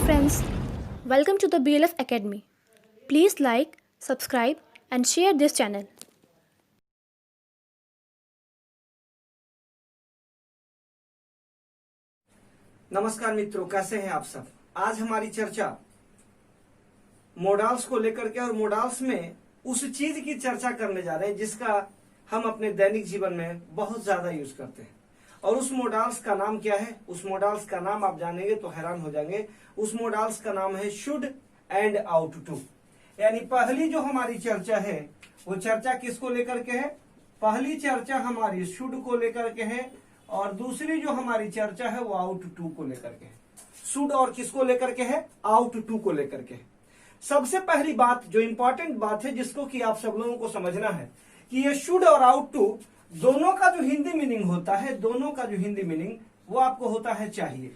friends, welcome to the BLF Academy. Please like, subscribe and share this channel. नमस्कार मित्रों, कैसे हैं आप सब। आज हमारी चर्चा मॉडल्स को लेकर के और मॉडल्स में उस चीज की चर्चा करने जा रहे हैं जिसका हम अपने दैनिक जीवन में बहुत ज्यादा यूज करते हैं। और उस मॉडल्स का नाम क्या है, उस मॉडल्स का नाम आप जानेंगे तो हैरान हो जाएंगे। उस मॉडल्स का नाम है शुड एंड आउट टू। यानी पहली जो हमारी चर्चा है वो चर्चा किसको लेकर के है, पहली चर्चा हमारी शुड को लेकर के है और दूसरी जो हमारी चर्चा है वो आउट टू को लेकर के है। शुड और किसको लेकर के है, आउट टू को लेकर के है। सबसे पहली बात जो इंपॉर्टेंट बात है जिसको कि आप सब लोगों को समझना है कि ये शुड और आउट टू दोनों का जो हिंदी मीनिंग होता है, दोनों का जो हिंदी मीनिंग वो आपको होता है चाहिए।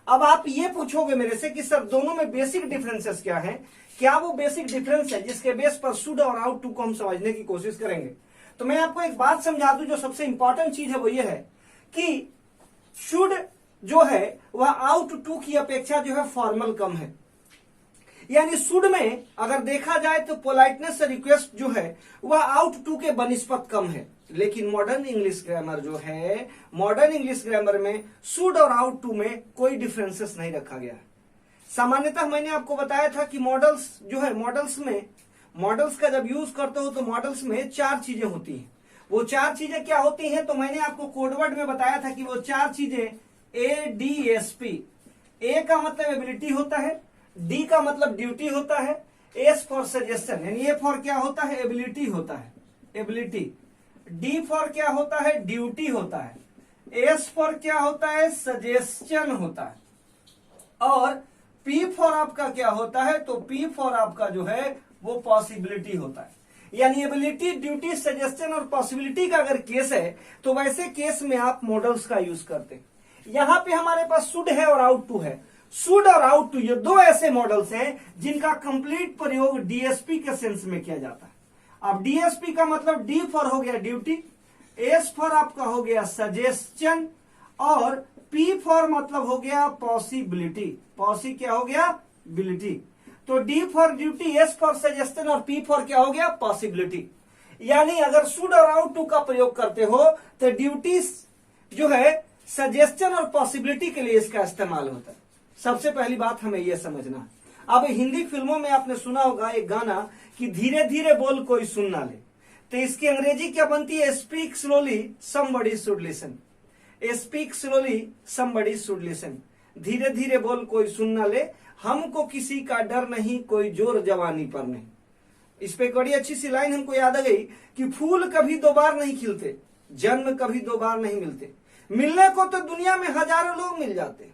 अब आप ये पूछोगे मेरे से कि सर दोनों में बेसिक डिफरेंसेस क्या है, क्या वो बेसिक डिफरेंस है जिसके बेस पर शुड और आउट टू को हम समझने की कोशिश करेंगे। तो मैं आपको एक बात समझा दूं, जो सबसे इंपॉर्टेंट चीज है वो ये है कि शुड जो है वह आउट टू की अपेक्षा जो है फॉर्मल कम है। यानी शुड में अगर देखा जाए तो पोलाइटनेस से रिक्वेस्ट जो है वह आउट टू के बनिस्पत कम है। लेकिन मॉडर्न इंग्लिश ग्रामर जो है, मॉडर्न इंग्लिश ग्रामर में शुड और आउट टू में कोई डिफरेंसेस नहीं रखा गया है। सामान्यतः मैंने आपको बताया था कि मॉडल्स जो है, मॉडल्स का जब यूज करते हो तो मॉडल्स में चार चीजें होती हैं। वो चार चीजें क्या होती हैं तो मैंने आपको कोडवर्ड में बताया था कि वो चार चीजें ADSP। ए का मतलब एबिलिटी होता है, डी का मतलब ड्यूटी होता है, एस फॉर सजेशन, यानी ए फॉर क्या होता है, एबिलिटी होता है, एबिलिटी। डी फॉर क्या होता है, ड्यूटी होता है। एस फॉर क्या होता है, सजेशन होता है। और पी फॉर आपका क्या होता है, तो पी फॉर आपका जो है वो पॉसिबिलिटी होता है। यानी एबिलिटी, ड्यूटी, सजेशन और पॉसिबिलिटी का अगर केस है तो वैसे केस में आप मॉडल्स का यूज करते हैं। यहां पे हमारे पास शुड है और आउट टू है। शुड और आउट टू ये दो ऐसे मॉडल्स हैं जिनका कंप्लीट प्रयोग डीएसपी के सेंस में किया जाता है। अब डीएसपी का मतलब डी फॉर हो गया ड्यूटी, एस फॉर आपका हो गया सजेशन और पी फॉर मतलब हो गया पॉसिबिलिटी। पॉसी क्या हो गया, बिलिटी। तो D for duty, S for suggestion और पी फॉर क्या हो गया, पॉसिबिलिटी। यानी अगर शुड और आउट टू का प्रयोग करते हो तो ड्यूटी जो है, सजेशन और पॉसिबिलिटी के लिए इसका इस्तेमाल होता है। सबसे पहली बात हमें यह समझना है। अब हिंदी फिल्मों में आपने सुना होगा एक गाना कि धीरे धीरे बोल कोई सुन ना ले, तो इसकी अंग्रेजी क्या बनती है, speak slowly somebody should listen. Speak slowly somebody should listen. धीरे धीरे बोल कोई सुन ना ले, हमको किसी का डर नहीं, कोई जोर जवानी पर नहीं। इस पे बड़ी अच्छी सी लाइन हमको याद आ गई कि फूल कभी दो बार नहीं खिलते, जन्म कभी दो बार नहीं मिलते। मिलने को तो दुनिया में हजारों लोग मिल जाते हैं,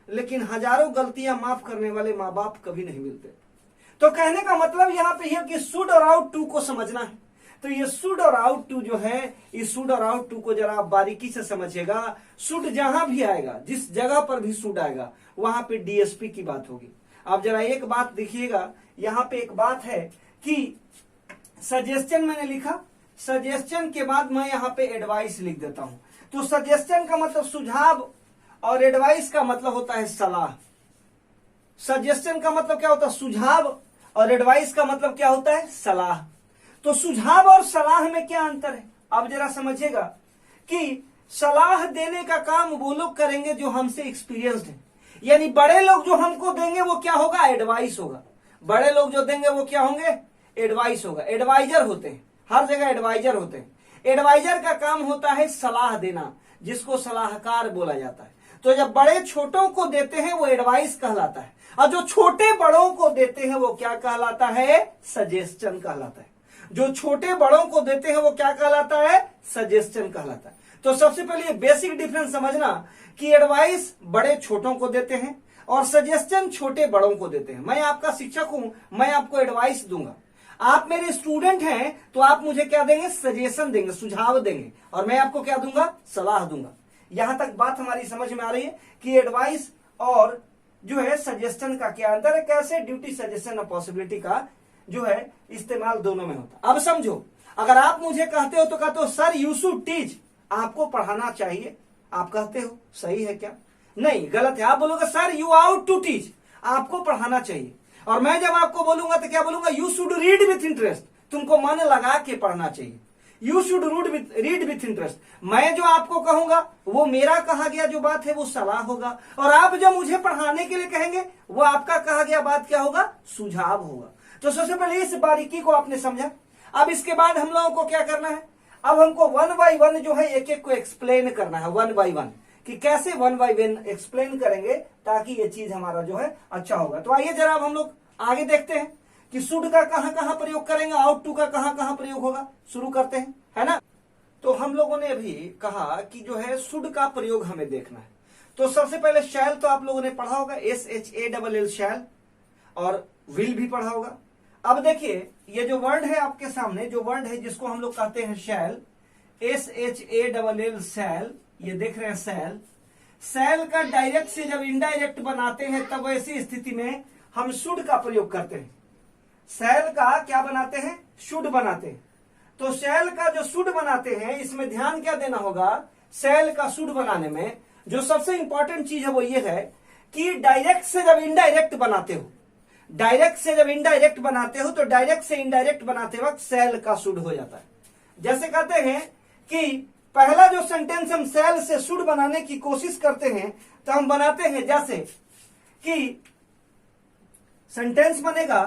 लेकिन हजारों गलतियां माफ करने वाले माँ बाप कभी नहीं मिलते। तो कहने का मतलब यहां पे है कि शुड और आउट टू को समझना है। तो ये शुड और आउट टू जो है, इस शुड और आउट टू को जरा आप बारीकी से समझिएगा। शुड जहां भी आएगा, जिस जगह पर भी शुड आएगा वहां पे डीएसपी की बात होगी। आप जरा एक बात देखिएगा, यहां पे एक बात है कि सजेशन मैंने लिखा, सजेशन के बाद मैं यहां पे एडवाइस लिख देता हूं। तो सजेशन का मतलब सुझाव और एडवाइस का मतलब होता है सलाह। सजेशन का मतलब क्या होता है, सुझाव, और एडवाइस का मतलब क्या होता है, सलाह। तो सुझाव और सलाह में क्या अंतर है, अब जरा समझिएगा कि सलाह देने का काम वो लोग करेंगे जो हमसे एक्सपीरियंस्ड है। यानी बड़े लोग जो हमको देंगे वो क्या होगा, एडवाइस होगा। बड़े लोग जो देंगे वो क्या होंगे, एडवाइस होगा। एडवाइजर होते हैं, हर जगह एडवाइजर होते हैं। एडवाइजर का काम होता है सलाह देना, जिसको सलाहकार बोला जाता है। तो जब बड़े छोटों को देते हैं वो एडवाइस कहलाता है, और जो छोटे बड़ों को देते हैं वो क्या कहलाता है, सजेशन कहलाता है। जो छोटे बड़ों को देते हैं वो क्या कहलाता है, सजेशन कहलाता है। तो सबसे पहले बेसिक डिफरेंस समझना कि एडवाइस बड़े छोटों को देते हैं और सजेशन छोटे बड़ों को देते हैं। मैं आपका शिक्षक हूं, मैं आपको एडवाइस दूंगा। आप मेरे स्टूडेंट हैं तो आप मुझे क्या देंगे, सजेशन देंगे, सुझाव देंगे, और मैं आपको क्या दूंगा, सलाह दूंगा। यहां तक बात हमारी समझ में आ रही है कि एडवाइस और जो है सजेशन का क्या अंतर है, कैसे ड्यूटी, सजेशन और पॉसिबिलिटी का जो है इस्तेमाल दोनों में होता। अब समझो, अगर आप मुझे कहते हो तो कहते हो सर यू शुड टीच, आपको पढ़ाना चाहिए, आप कहते हो, सही है क्या, नहीं, गलत है। आप बोलोगे sir you ought to teach, आपको पढ़ाना चाहिए। और मैं जब आपको बोलूंगा तो क्या बोलूंगा, you should read with interest, तुमको मन लगा के पढ़ना चाहिए। You should read with interest. मैं जो आपको कहूंगा वो मेरा कहा गया जो बात है वो सलाह होगा, और आप जो मुझे पढ़ाने के लिए कहेंगे वो आपका कहा गया बात क्या होगा, सुझाव होगा। तो सबसे पहले इस बारीकी को आपने समझा। अब इसके बाद हम लोगों को क्या करना है, अब हमको वन बाय वन जो है एक एक को एक्सप्लेन करना है, वन बाय वन, कि कैसे वन बाय वन एक्सप्लेन करेंगे ताकि ये चीज हमारा जो है अच्छा होगा। तो आइए जरा अब हम लोग आगे देखते हैं कि शुड का कहां कहां प्रयोग करेंगे, आउट टू का कहां कहां प्रयोग होगा। शुरू करते हैं, है ना। तो हम लोगों ने अभी कहा कि जो है शुड का प्रयोग हमें देखना है। तो सबसे पहले शैल तो आप लोगों ने पढ़ा होगा, SHALL शैल, और विल भी पढ़ा होगा। अब देखिए ये जो वर्ड है आपके सामने, जो वर्ड है जिसको हम लोग कहते हैं शैल, SHALL शैल, ये देख रहे हैं शैल। शैल का डायरेक्ट से जब इनडायरेक्ट बनाते हैं तब ऐसी स्थिति में हम शुड का प्रयोग करते हैं। शैल का क्या बनाते हैं, शुड बनाते हैं। तो शैल का जो शुड बनाते हैं इसमें ध्यान क्या देना होगा, शैल का शुड बनाने में जो सबसे इंपॉर्टेंट चीज है वो ये है कि डायरेक्ट से जब इनडायरेक्ट बनाते हो, डायरेक्ट से जब इनडायरेक्ट बनाते हो तो डायरेक्ट से इनडायरेक्ट बनाते वक्त शैल का शुड हो जाता है। जैसे कहते हैं कि पहला जो सेंटेंस हम शैल से शुड बनाने की कोशिश करते हैं तो हम बनाते हैं जैसे कि सेंटेंस बनेगा,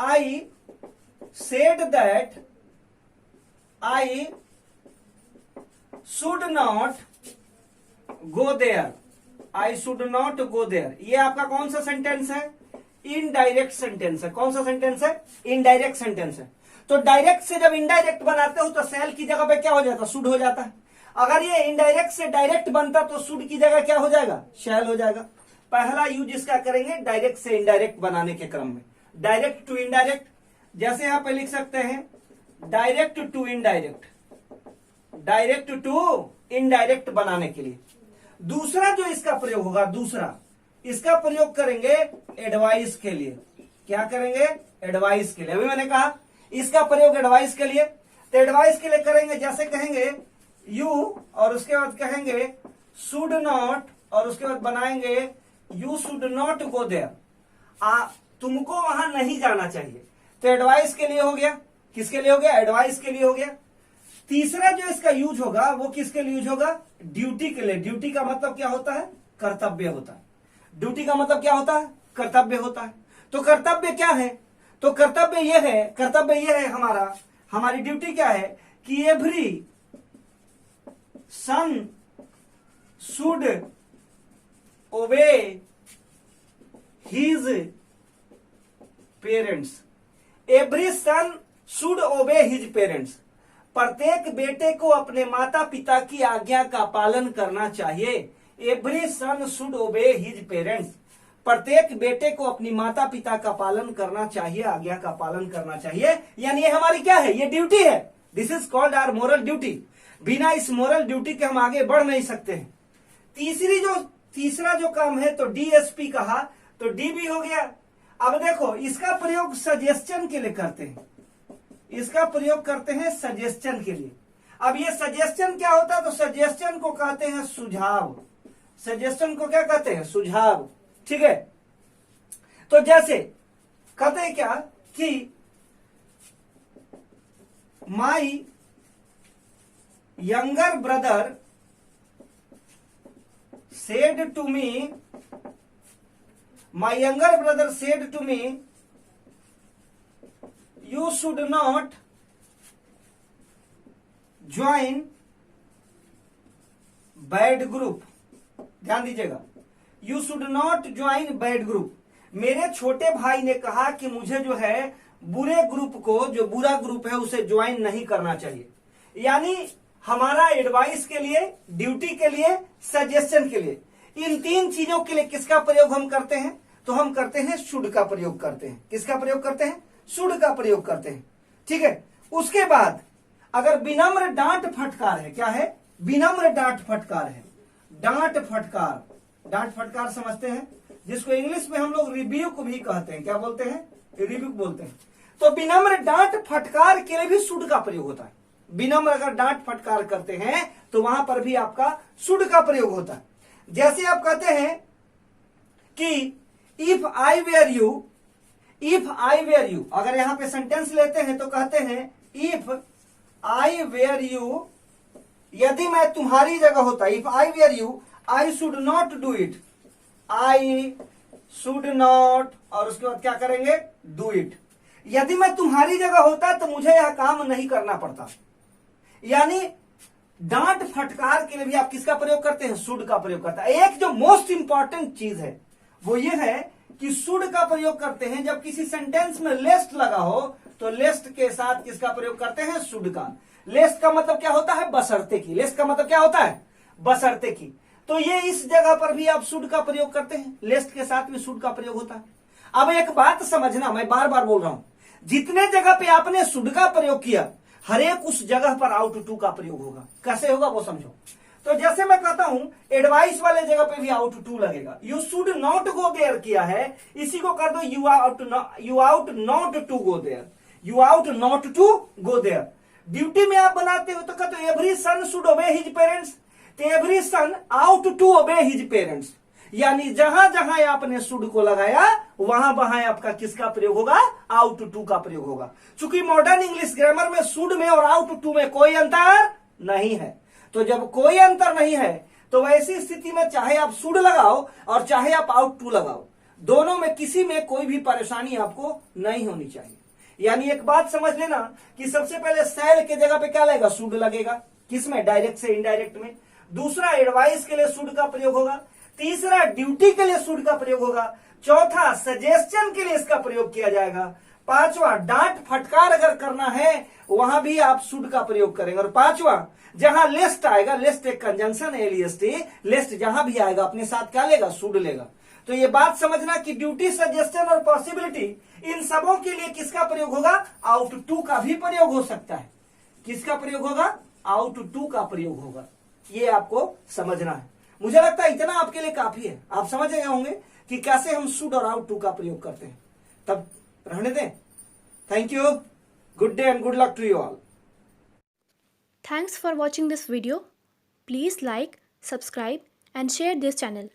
I said that I should not go there, I should not go there. ये आपका कौन सा सेंटेंस है, इनडायरेक्ट सेंटेंस है। कौन सा सेंटेंस है, इनडायरेक्ट सेंटेंस है। तो डायरेक्ट से जब इनडायरेक्ट बनाते हो तो शैल की जगह पे क्या हो जाता है, शुड हो जाता है। अगर ये इनडायरेक्ट से डायरेक्ट बनता तो शुड की जगह क्या हो जाएगा, शैल हो जाएगा। पहला यूज इसका करेंगे डायरेक्ट से इनडायरेक्ट बनाने के क्रम में, डायरेक्ट टू इनडायरेक्ट। जैसे यहां पे लिख सकते हैं direct to indirect, direct to indirect बनाने के लिए। दूसरा जो इसका प्रयोग होगा, दूसरा इसका प्रयोग करेंगे एडवाइस के लिए। क्या करेंगे, एडवाइस के लिए। अभी मैंने कहा इसका प्रयोग एडवाइस के लिए, तो एडवाइस के लिए करेंगे जैसे कहेंगे यू और उसके बाद कहेंगे शुड नॉट और उसके बाद बनाएंगे you should not go there, तुमको वहां नहीं जाना चाहिए। तो एडवाइस के लिए हो गया, किसके लिए हो गया, एडवाइस के लिए हो गया। तीसरा जो इसका यूज होगा वो किसके लिए यूज होगा, ड्यूटी के लिए। ड्यूटी का मतलब क्या होता है, कर्तव्य होता है। ड्यूटी का मतलब क्या होता है, कर्तव्य होता है। तो कर्तव्य क्या है, तो कर्तव्य ये है हमारी ड्यूटी क्या है कि every son should obey his parents. Every son should obey his parents. प्रत्येक बेटे को अपने माता पिता की आज्ञा का पालन करना चाहिए। Every son should obey his parents. प्रत्येक बेटे को अपनी माता पिता का पालन करना चाहिए, आज्ञा का पालन करना चाहिए। यानी ये हमारी क्या है, ये ड्यूटी है। This is called our moral duty. बिना इस मोरल ड्यूटी के हम आगे बढ़ नहीं सकते हैं। तीसरा जो काम है तो डीएसपी कहा, तो डी भी हो गया। अब देखो इसका प्रयोग सजेशन के लिए करते हैं, इसका प्रयोग करते हैं सजेशन के लिए। अब ये सजेशन क्या होता है, तो सजेशन को कहते हैं सुझाव। सजेशन को क्या कहते हैं, सुझाव। ठीक है, तो जैसे कहते हैं क्या कि my younger brother said to me, my younger brother said to me, you should not join bad group। ध्यान दीजिएगा, you should not join bad group। मेरे छोटे भाई ने कहा कि मुझे जो है बुरे ग्रुप को, जो बुरा ग्रुप है उसे ज्वाइन नहीं करना चाहिए। यानी हमारा एडवाइस के लिए, ड्यूटी के लिए, सजेशन के लिए, इन तीन चीजों के लिए किसका प्रयोग हम करते हैं, तो हम करते हैं शुड का प्रयोग करते हैं। किसका प्रयोग करते हैं, शुड का प्रयोग करते हैं। ठीक है, उसके बाद अगर विनम्र डांट फटकार है, क्या है, विनम्र डांट फटकार है। डांट फटकार, डांट फटकार समझते हैं, जिसको इंग्लिश में हम लोग रिब्यूक भी कहते हैं। क्या बोलते हैं, रिब्यूक बोलते हैं। तो विनम्र डांट फटकार के लिए भी शुड का प्रयोग होता है। विनम्र अगर डांट फटकार करते हैं तो वहां पर भी आपका शुड का प्रयोग होता है। जैसे आप कहते हैं कि इफ आई वेयर यू, अगर यहां पे सेंटेंस लेते हैं तो कहते हैं इफ आई वेयर यू, यदि मैं तुम्हारी जगह होता, if I were you I should not do it, I should not, और उसके बाद क्या करेंगे, डू इट। यदि मैं तुम्हारी जगह होता तो मुझे यह काम नहीं करना पड़ता। यानी डांट फटकार के लिए भी आप किसका प्रयोग करते हैं, शुड का प्रयोग करता है। एक जो मोस्ट इंपॉर्टेंट चीज है वो ये है कि शुड का प्रयोग करते हैं जब किसी सेंटेंस में लेस्ट लगा हो, तो लेस्ट के साथ किसका प्रयोग करते हैं, शुड का। लेस्ट का मतलब क्या होता है, बशर्ते की। लेस्ट का मतलब क्या होता है, बशर्ते की। तो ये इस जगह पर भी आप शुड का प्रयोग करते हैं, लेस्ट के साथ भी शुड का प्रयोग होता है। अब एक बात समझना, मैं बार बार बोल रहा हूं, जितने जगह पे आपने शुड का प्रयोग किया, हर एक उस जगह पर आउट टू का प्रयोग होगा। कैसे होगा वो समझो। तो जैसे मैं कहता हूं एडवाइस वाले जगह पे भी आउट टू लगेगा। You should not go there किया है, इसी को कर दो you ought not to go there, you ought not to go there. Duty में आप बनाते हो तो कहते हो every son should obey his parents, तो every son ought to obey his parents. यानी जहां जहां आपने शुड को लगाया वहां वहां आपका किसका प्रयोग होगा, आउट टू का प्रयोग होगा। चूंकि मॉडर्न इंग्लिश ग्रामर में शुड में और आउट टू में कोई अंतर नहीं है, तो जब कोई अंतर नहीं है तो वैसी स्थिति में चाहे आप शुड लगाओ और चाहे आप आउट टू लगाओ, दोनों में किसी में कोई भी परेशानी आपको नहीं होनी चाहिए। यानी एक बात समझ लेना कि सबसे पहले शैल के जगह पे क्या लगेगा, शुड लगेगा। किसमें, डायरेक्ट से इनडायरेक्ट में। दूसरा एडवाइस के लिए शुड का प्रयोग होगा। तीसरा ड्यूटी के लिए शुड का प्रयोग होगा। चौथा सजेशन के लिए इसका प्रयोग किया जाएगा। पांचवा डांट फटकार अगर करना है वहां भी आप शुड का प्रयोग करेंगे। और पांचवा जहां लेस्ट आएगा, लेस्ट एक कंजंक्शन है, एलईएसटी, लेस्ट जहां भी आएगा अपने साथ क्या लेगा, शुड लेगा। तो ये बात समझना कि ड्यूटी, सजेशन और पॉसिबिलिटी, इन सबों के लिए किसका प्रयोग होगा, आउट टू का भी प्रयोग हो सकता है। किसका प्रयोग होगा, आउट टू का प्रयोग होगा। ये आपको समझना है। मुझे लगता है इतना आपके लिए काफी है। आप समझ गए होंगे कि कैसे हम शुड और आउट टू का प्रयोग करते हैं। तब रहने दें। Thank you, good day and good luck to you all. Thanks for watching this video. Please like, subscribe and share this channel.